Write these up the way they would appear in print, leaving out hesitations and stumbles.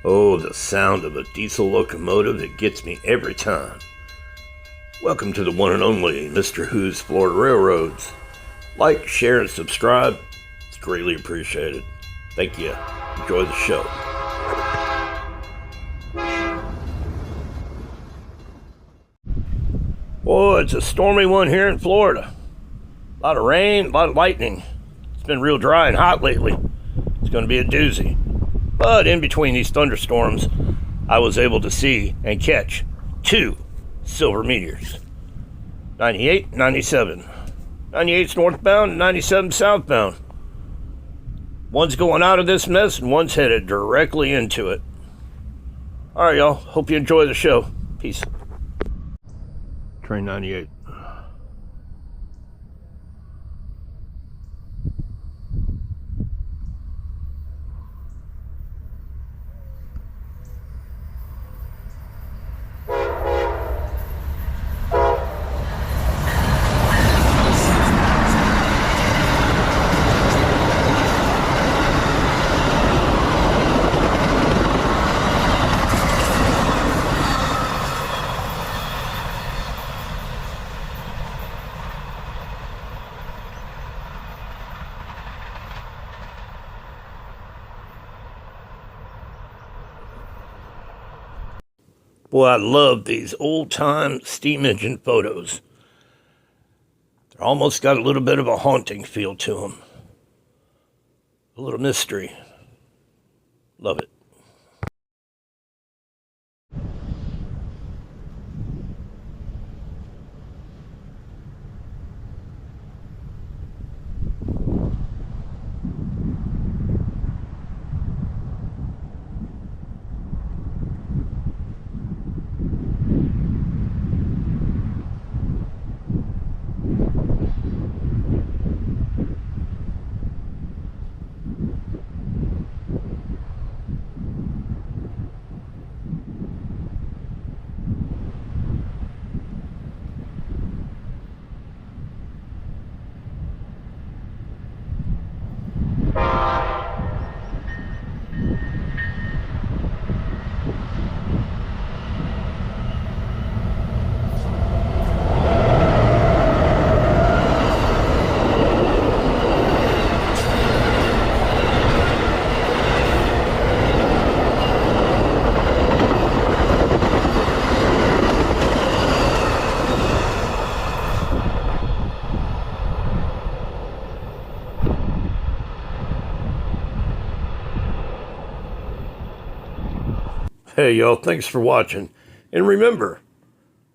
Oh, the sound of a diesel locomotive that gets me every time. Welcome to the one and only Mr. Who's Florida Railroads. Like, share, and subscribe. It's greatly appreciated. Thank you. Enjoy the show. Boy, it's a stormy one here in Florida. A lot of rain, a lot of lightning. It's been real dry and hot lately. It's going to be a doozy. But in between these thunderstorms, I was able to see and catch two silver meteors. 98, 97. 98's northbound, 97 southbound. One's going out of this mess and one's headed directly into it. Alright, y'all. Hope you enjoy the show. Peace. Train 98. Boy, I love these old-time steam engine photos. They're almost got a little bit of a haunting feel to them. A little mystery. Love it. Hey, y'all, thanks for watching. And remember,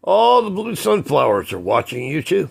all the blue sunflowers are watching you too.